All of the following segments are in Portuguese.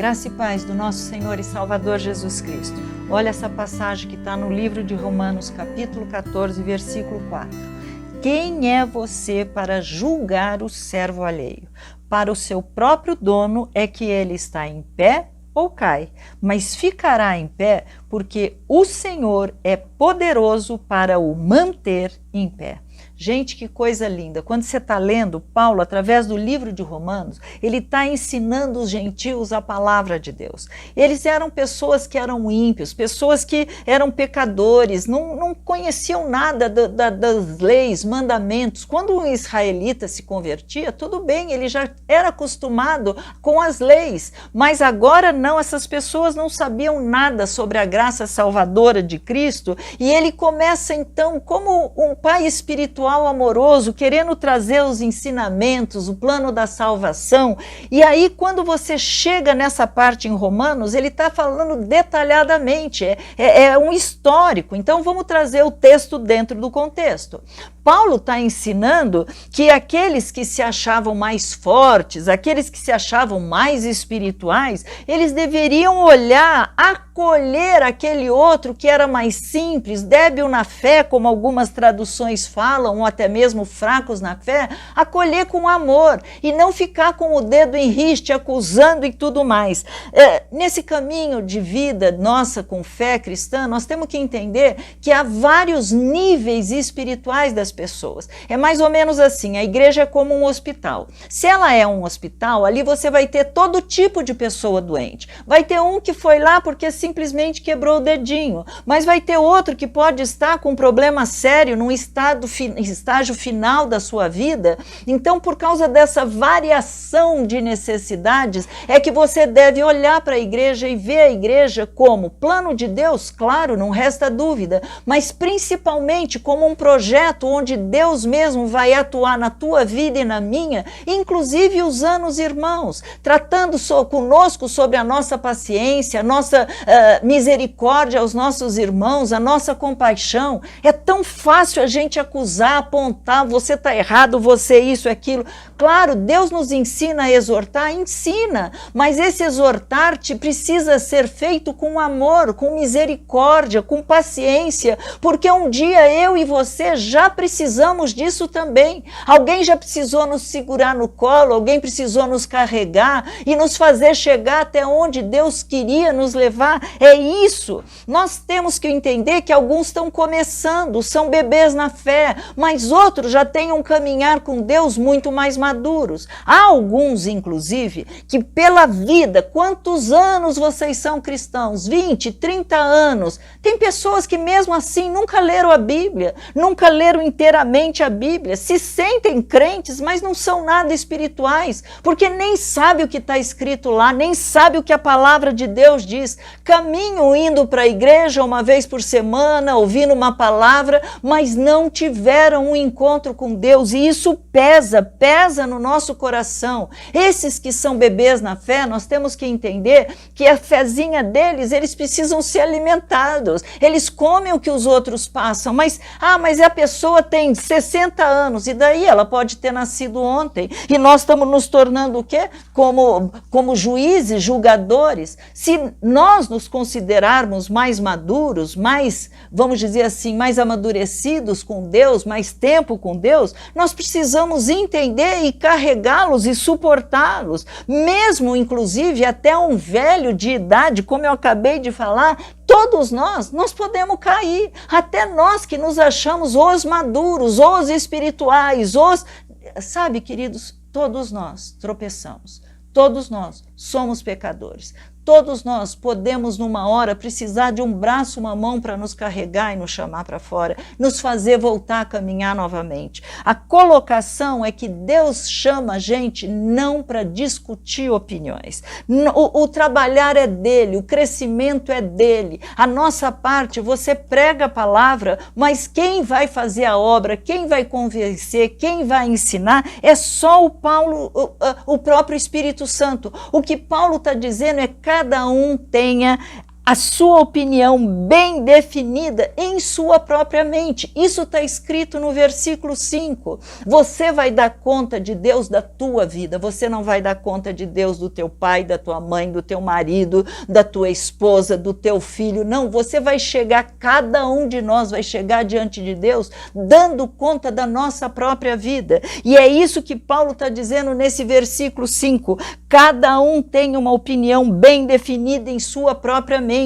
Graça e paz do nosso Senhor e Salvador Jesus Cristo. Olha essa passagem que está no livro de Romanos, capítulo 14, versículo 4. Quem é você para julgar o servo alheio? Para o seu próprio dono é que ele está em pé ou cai, mas ficará em pé porque o Senhor é poderoso para o manter em pé. Gente, que coisa linda! Quando você está lendo Paulo, através do livro de Romanos, ele está ensinando os gentios a palavra de Deus. Eles eram pessoas que eram ímpios, pessoas que eram pecadores, não conheciam nada das leis, mandamentos. Quando um israelita se convertia, tudo bem, ele já era acostumado com as leis, mas agora não, essas pessoas não sabiam nada sobre a graça salvadora de Cristo, e ele começa então, como um pai espiritual amoroso, querendo trazer os ensinamentos, o plano da salvação. E aí, quando você chega nessa parte em Romanos, ele está falando detalhadamente, é um histórico. Então, vamos trazer o texto dentro do contexto. Paulo está ensinando que aqueles que se achavam mais fortes, aqueles que se achavam mais espirituais, eles deveriam olhar, acolher aquele outro que era mais simples, débil na fé, como algumas traduções falam, ou até mesmo fracos na fé, acolher com amor e não ficar com o dedo em riste, acusando e tudo mais. Nesse caminho de vida nossa com fé cristã, nós temos que entender que há vários níveis espirituais das pessoas. É mais ou menos assim, a igreja é como um hospital. Se ela é um hospital, ali você vai ter todo tipo de pessoa doente. Vai ter um que foi lá porque simplesmente quebrou o dedinho, mas vai ter outro que pode estar com um problema sério num estágio final da sua vida. Então, por causa dessa variação de necessidades, é que você deve olhar para a igreja e ver a igreja como plano de Deus, claro, não resta dúvida, mas principalmente como um projeto onde Deus mesmo vai atuar na tua vida e na minha, inclusive usando os irmãos, tratando conosco sobre a nossa paciência, a nossa misericórdia aos nossos irmãos, a nossa compaixão. É tão fácil a gente acusar, apontar, você está errado, você isso, aquilo. Claro, Deus nos ensina a exortar, ensina, mas esse exortar-te precisa ser feito com amor, com misericórdia, com paciência, porque um dia eu e você já precisamos disso também. Alguém já precisou nos segurar no colo, alguém precisou nos carregar e nos fazer chegar até onde Deus queria nos levar. É isso. Nós temos que entender que alguns estão começando, são bebês na fé, mas outros já têm um caminhar com Deus muito mais maduros. Há alguns, inclusive, que pela vida, quantos anos vocês são cristãos? 20, 30 anos. Tem pessoas que mesmo assim nunca leram a Bíblia, nunca leram inteiramente a Bíblia, se sentem crentes, mas não são nada espirituais, porque nem sabe o que está escrito lá, nem sabe o que a palavra de Deus diz. Caminham indo para a igreja uma vez por semana, ouvindo uma palavra, mas não tiveram um encontro com Deus, e isso pesa no nosso coração. Esses que são bebês na fé, nós temos que entender que a fezinha deles, eles precisam ser alimentados, eles comem o que os outros passam, mas a pessoa tem 60 anos, e daí ela pode ter nascido ontem, e nós estamos nos tornando o quê? Como juízes, julgadores. Se nós nos considerarmos mais maduros, mais, vamos dizer assim, mais amadurecidos com Deus, mais tempo com Deus, nós precisamos entender e carregá-los e suportá-los, mesmo inclusive até um velho de idade, como eu acabei de falar. Todos nós podemos cair, até nós que nos achamos os maduros, os espirituais, sabe, queridos, todos nós tropeçamos, todos nós somos pecadores. Todos nós podemos, numa hora, precisar de um braço, uma mão para nos carregar e nos chamar para fora, nos fazer voltar a caminhar novamente. A colocação é que Deus chama a gente não para discutir opiniões. O trabalhar é dele, o crescimento é dele. A nossa parte, você prega a palavra, mas quem vai fazer a obra, quem vai convencer, quem vai ensinar, é só o próprio Espírito Santo. O que Paulo está dizendo é que cada um tenha a sua opinião bem definida em sua própria mente. Isso está escrito no versículo 5. Você vai dar conta de Deus da tua vida, você não vai dar conta de Deus do teu pai, da tua mãe, do teu marido, da tua esposa, do teu filho. Não, você vai chegar, cada um de nós vai chegar diante de Deus dando conta da nossa própria vida. E é isso que Paulo está dizendo nesse versículo 5. Cada um tem uma opinião bem definida em sua própria mente.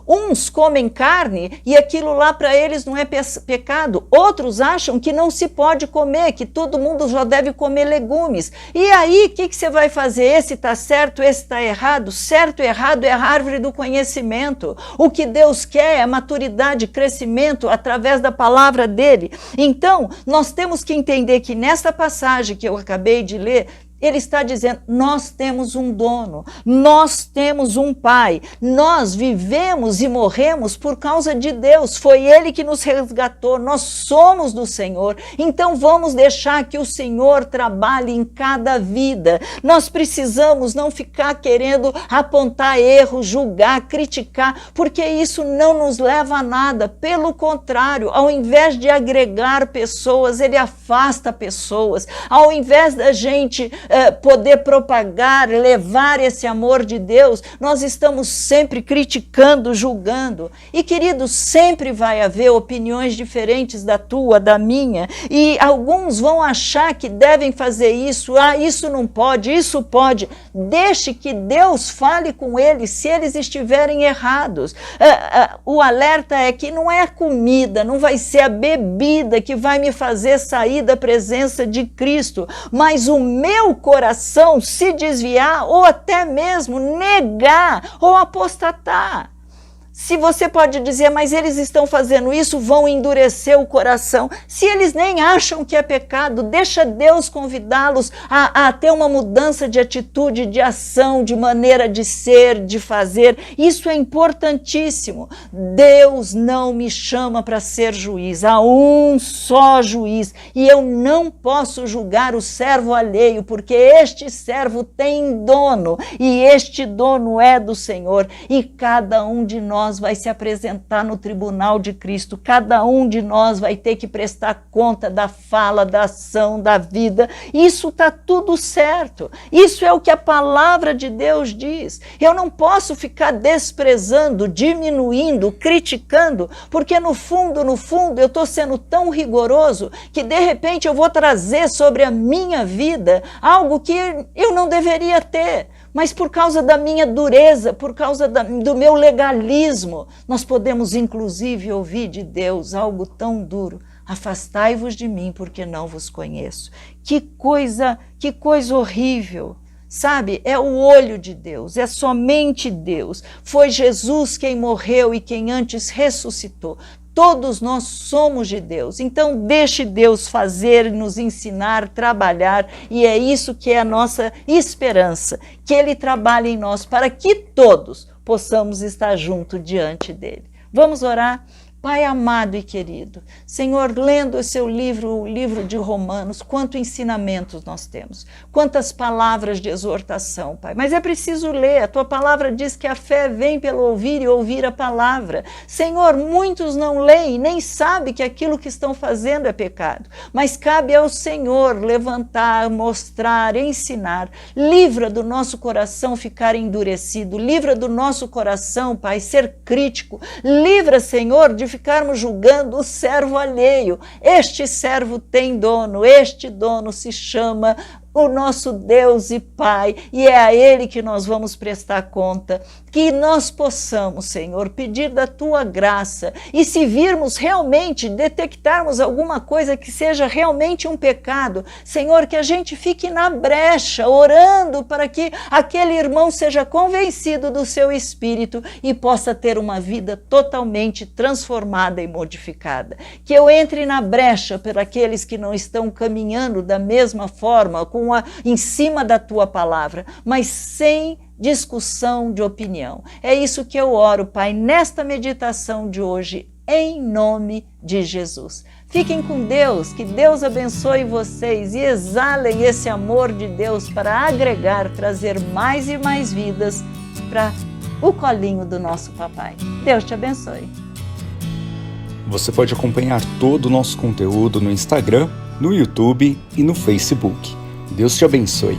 Uns comem carne e aquilo lá para eles não é pecado. Outros acham que não se pode comer, que todo mundo já deve comer legumes. E aí, o que você vai fazer? Esse está certo, esse está errado? Certo e errado é a árvore do conhecimento. O que Deus quer é maturidade, crescimento através da palavra dele. Então, nós temos que entender que nessa passagem que eu acabei de ler, ele está dizendo, nós temos um dono, nós temos um pai, nós vivemos e morremos por causa de Deus, foi ele que nos resgatou, nós somos do Senhor, então vamos deixar que o Senhor trabalhe em cada vida. Nós precisamos não ficar querendo apontar erros, julgar, criticar, porque isso não nos leva a nada, pelo contrário, ao invés de agregar pessoas, ele afasta pessoas, ao invés da gente poder propagar, levar esse amor de Deus, nós estamos sempre criticando, julgando. E, querido, sempre vai haver opiniões diferentes da tua, da minha, e alguns vão achar que devem fazer isso, isso não pode, isso pode. Deixe que Deus fale com eles se eles estiverem errados. O alerta é que não é a comida, não vai ser a bebida que vai me fazer sair da presença de Cristo, mas o meu coração se desviar ou até mesmo negar ou apostatar. Se você pode dizer, mas eles estão fazendo isso, vão endurecer o coração. Se eles nem acham que é pecado, deixa Deus convidá-los a ter uma mudança de atitude, de ação, de maneira de ser, de fazer. Isso é importantíssimo. Deus não me chama para ser juiz. Há um só juiz. E eu não posso julgar o servo alheio, porque este servo tem dono. E este dono é do Senhor. E cada um de nós vai se apresentar no tribunal de Cristo, cada um de nós vai ter que prestar conta da fala, da ação, da vida. Isso está tudo certo, isso é o que a palavra de Deus diz. Eu não posso ficar desprezando, diminuindo, criticando, porque no fundo eu estou sendo tão rigoroso que de repente eu vou trazer sobre a minha vida algo que eu não deveria ter. Mas por causa da minha dureza, por causa do meu legalismo, nós podemos inclusive ouvir de Deus algo tão duro. Afastai-vos de mim, porque não vos conheço. Que coisa horrível. Sabe, é o olho de Deus, é somente Deus. Foi Jesus quem morreu e quem antes ressuscitou. Todos nós somos de Deus, então deixe Deus fazer, nos ensinar, trabalhar, e é isso que é a nossa esperança, que Ele trabalhe em nós para que todos possamos estar juntos diante dEle. Vamos orar? Pai amado e querido, Senhor, lendo o seu livro, o livro de Romanos, quantos ensinamentos nós temos, quantas palavras de exortação, Pai. Mas é preciso ler, a tua palavra diz que a fé vem pelo ouvir e ouvir a palavra. Senhor, muitos não leem, nem sabem que aquilo que estão fazendo é pecado, mas cabe ao Senhor levantar, mostrar, ensinar. Livra do nosso coração ficar endurecido, livra do nosso coração, Pai, ser crítico, livra, Senhor, de ficarmos julgando o servo alheio. Este servo tem dono, este dono se chama o nosso Deus e Pai, e é a Ele que nós vamos prestar conta. Que nós possamos, Senhor, pedir da Tua graça, e se virmos realmente, detectarmos alguma coisa que seja realmente um pecado, Senhor, que a gente fique na brecha, orando para que aquele irmão seja convencido do seu espírito e possa ter uma vida totalmente transformada e modificada. Que eu entre na brecha por aqueles que não estão caminhando da mesma forma, em cima da tua palavra, mas sem discussão de opinião. É isso que eu oro, Pai, nesta meditação de hoje, em nome de Jesus. Fiquem com Deus, que Deus abençoe vocês e exalem esse amor de Deus para agregar, trazer mais e mais vidas para o colinho do nosso papai. Deus te abençoe. Você pode acompanhar todo o nosso conteúdo no Instagram, no YouTube e no Facebook. Deus te abençoe.